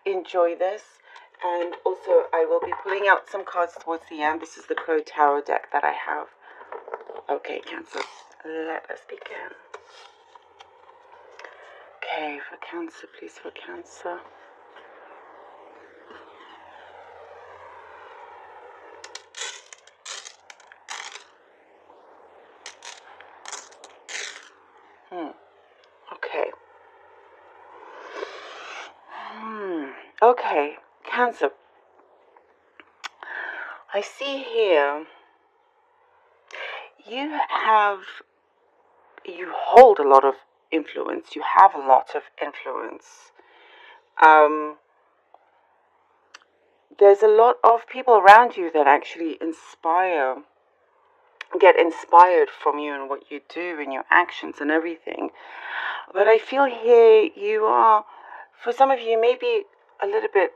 enjoy this. And also, I will be pulling out some cards towards the end. This is the Crow Tarot deck that I have. Okay, Cancer, let us begin. Okay, for Cancer, please, for Cancer. Okay. Okay, Cancer. I see here you hold a lot of influence. You have a lot of influence. There's a lot of people around you that actually get inspired from you and what you do and your actions and everything. But I feel here you are, for some of you, maybe a little bit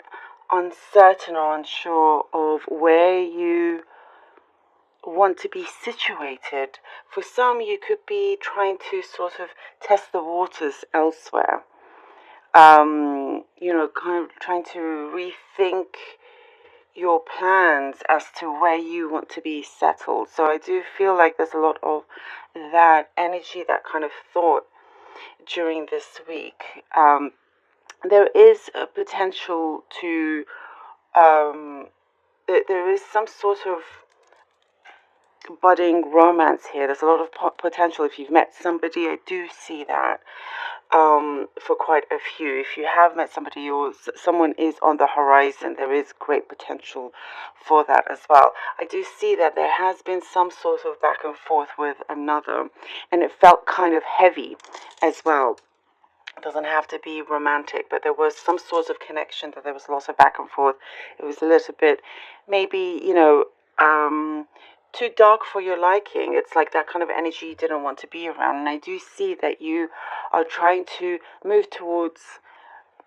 uncertain or unsure of where you want to be situated. For some, you could be trying to sort of test the waters elsewhere. Kind of trying to rethink your plans as to where you want to be settled. So I do feel like there's a lot of that energy, that kind of thought during this week. There is a potential to, there is some sort of budding romance here. There's a lot of potential. If you've met somebody, I do see that for quite a few. If you have met somebody or someone is on the horizon, there is great potential for that as well. I do see that there has been some sort of back and forth with another, and it felt kind of heavy as well. It doesn't have to be romantic, but there was some sort of connection, that there was lots of back and forth. It was a little bit, maybe, too dark for your liking. It's like that kind of energy you didn't want to be around. And I do see that you are trying to move towards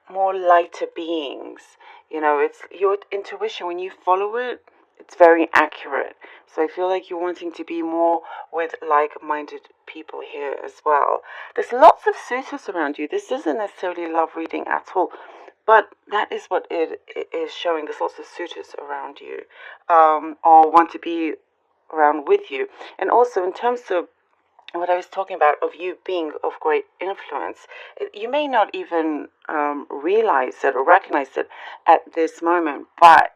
more lighter beings. It's your intuition. When you follow it, it's very accurate. So I feel like you're wanting to be more with like-minded people here as well. There's lots of suitors around you. This isn't necessarily a love reading at all, but that is what it is showing. There's lots of suitors around you, or want to be around with you. And also in terms of what I was talking about, of you being of great influence, you may not even realize it or recognize it at this moment, but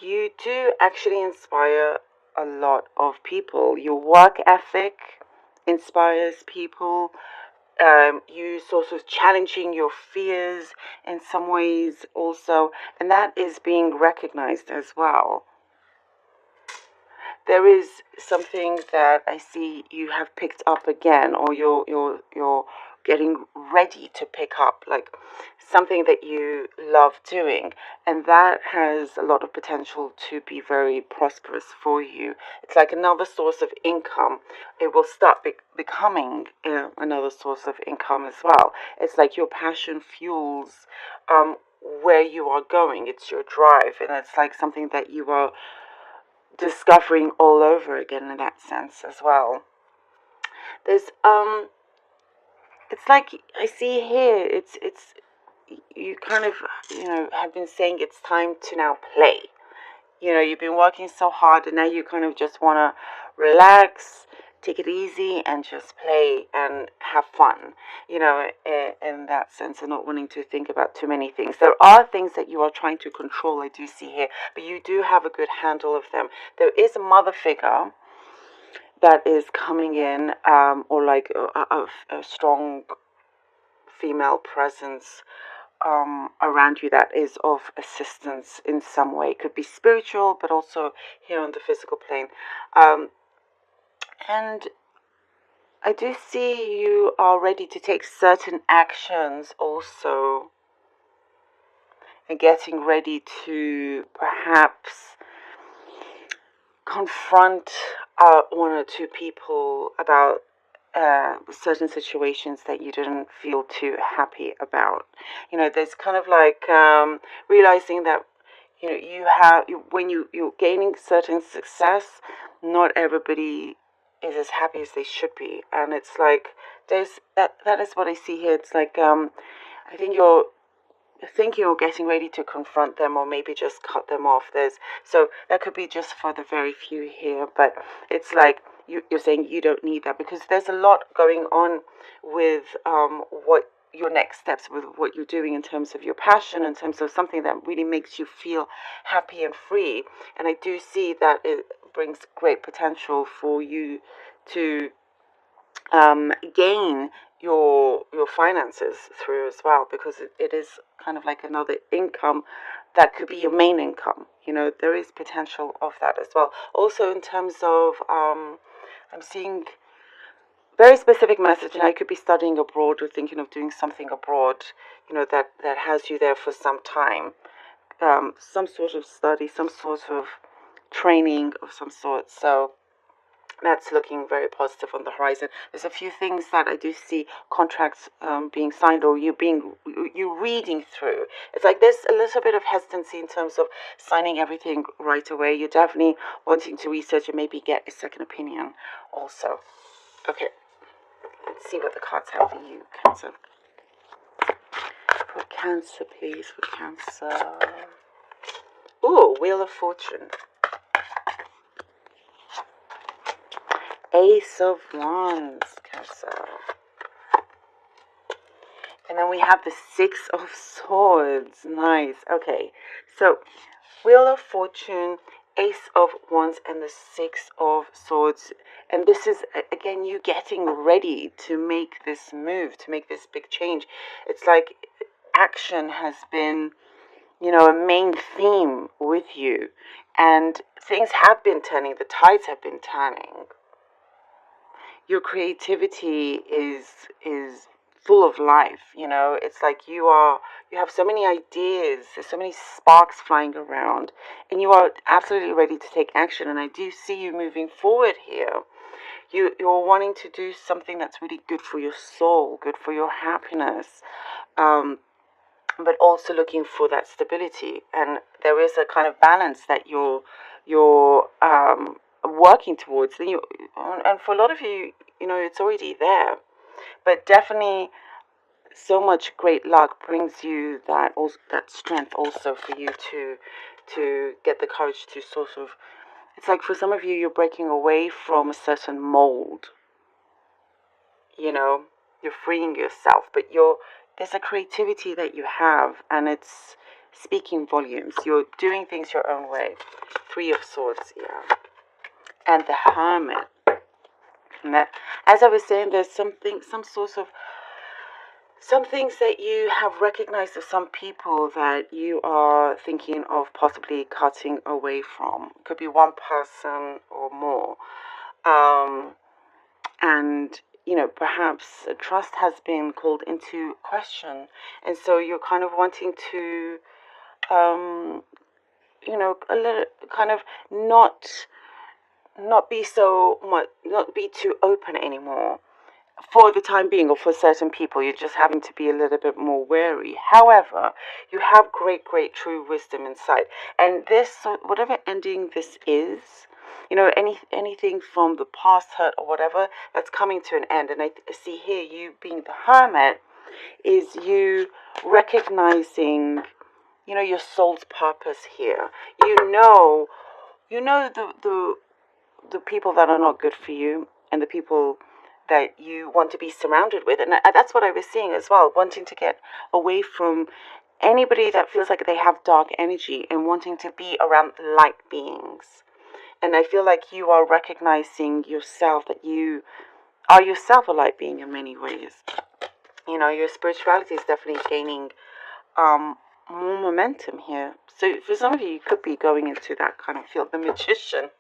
you do actually inspire a lot of people. Your work ethic inspires people. You sort of challenging your fears in some ways also, and that is being recognized as well. There is something that I see you have picked up again, or you're getting ready to pick up, like something that you love doing, and that has a lot of potential to be very prosperous for you. It's like another source of income. It will start becoming another source of income as well. It's like your passion fuels where you are going. It's your drive, and it's like something that you are discovering all over again in that sense as well. There's it's like I see here, it's you kind of have been saying it's time to now play. You've been working so hard, and now you kind of just want to relax, take it easy, and just play and have fun, in that sense, and not wanting to think about too many things. There are things that you are trying to control, I do see here, but you do have a good handle of them. There is a mother figure that is coming in, or like a strong female presence around you that is of assistance in some way. It could be spiritual, but also here on the physical plane. And I do see you are ready to take certain actions also, and getting ready to perhaps confront one or two people about certain situations that you didn't feel too happy about. There's kind of like realizing that when you're gaining certain success, not everybody is as happy as they should be, and it's like that is what I see here. It's like I think thinking or getting ready to confront them, or maybe just cut them off. So that could be just for the very few here, but it's like you're saying you don't need that, because there's a lot going on with what your next steps, with what you're doing in terms of your passion, in terms of something that really makes you feel happy and free. And I do see that it brings great potential for you to gain your finances through as well, because it is kind of like another income that could be your main income. There is potential of that as well. Also, in terms of I'm seeing very specific message, and I could be studying abroad or thinking of doing something abroad, that has you there for some time, some sort of study, some sort of training of some sort. So that's looking very positive on the horizon. There's a few things that I do see contracts being signed, or you reading through. It's like there's a little bit of hesitancy in terms of signing everything right away. You're definitely wanting to research and maybe get a second opinion also. Okay, let's see what the cards have for you, Cancer. For Cancer, please, for Cancer. Ooh, Wheel of Fortune. Ace of Wands, Cancer. And then we have the Six of Swords. Nice. Okay. So, Wheel of Fortune, Ace of Wands, and the Six of Swords. And this is, again, you getting ready to make this move, to make this big change. It's like action has been, a main theme with you. And things have been turning. The tides have been turning. Your creativity is full of life. It's like you have so many ideas, there's so many sparks flying around, and you are absolutely ready to take action. And I do see you moving forward here. You're wanting to do something that's really good for your soul, good for your happiness, but also looking for that stability. And there is a kind of balance that you're working towards. And for a lot of you, it's already there. But definitely, so much great luck brings you that strength also for you to get the courage to sort of. It's like for some of you, you're breaking away from a certain mold. You're freeing yourself, but there's a creativity that you have, and it's speaking volumes. You're doing things your own way. Three of Swords, yeah. And the Hermit. And that, as I was saying, there's some things that you have recognized of some people that you are thinking of possibly cutting away from. It could be one person or more. And perhaps trust has been called into question, and so you're kind of wanting to a little kind of not be so much, not be too open anymore for the time being, or for certain people. You're just having to be a little bit more wary. However, you have great true wisdom inside, and whatever ending this is, anything from the past hurt or whatever, that's coming to an end. And I see here, you being the Hermit, is you recognizing, your soul's purpose here. The people that are not good for you, and the people that you want to be surrounded with. And that's what I was seeing as well, wanting to get away from anybody that feels like they have dark energy, and wanting to be around light beings. And I feel like you are recognizing yourself, that you are yourself a light being in many ways. Your spirituality is definitely gaining more momentum here. So for some of you, you could be going into that kind of field. The Magician.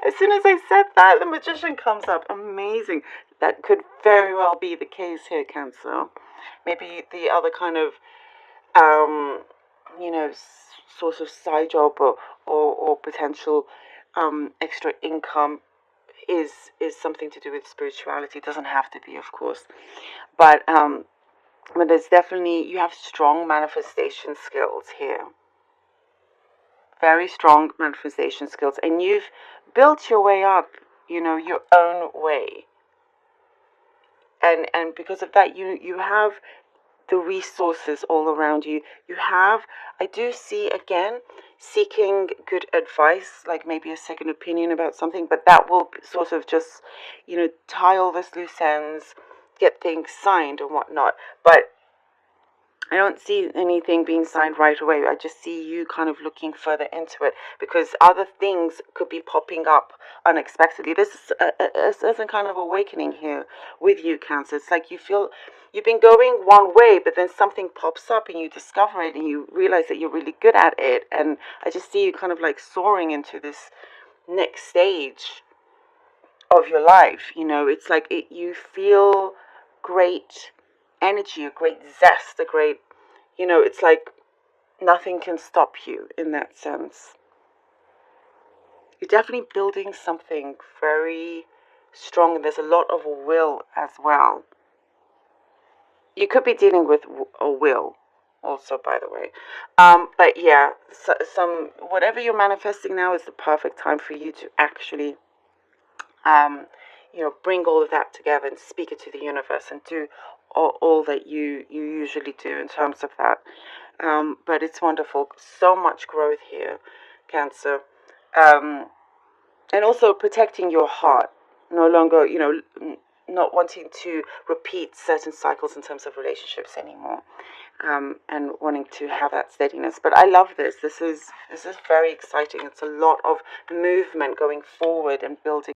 As soon as I said that, the Magician comes up. Amazing. That could very well be the case here, Cancer. Maybe the other kind of, sort of side job or potential extra income is something to do with spirituality. It doesn't have to be, of course. But there's definitely, you have strong manifestation skills here. Very strong manifestation skills. And you've built your way up, your own way. And because of that, you have the resources all around you. I do see again, seeking good advice, like maybe a second opinion about something, but that will sort of just, tie all those loose ends, get things signed and whatnot. But I don't see anything being signed right away. I just see you kind of looking further into it because other things could be popping up unexpectedly. This is a kind of awakening here with you, Cancer. It's like you feel you've been going one way, but then something pops up and you discover it and you realize that you're really good at it. And I just see you kind of like soaring into this next stage of your life. It's like you feel great energy, a great zest, a great, it's like nothing can stop you in that sense. You're definitely building something very strong, and there's a lot of will as well. You could be dealing with a will also, by the way. But yeah, some whatever you're manifesting now is the perfect time for you to actually bring all of that together and speak it to the universe and do all that you usually do in terms of that. But it's wonderful. So much growth here, Cancer. And also protecting your heart. No longer, not wanting to repeat certain cycles in terms of relationships anymore. And wanting to have that steadiness. But I love this. This is very exciting. It's a lot of movement going forward and building.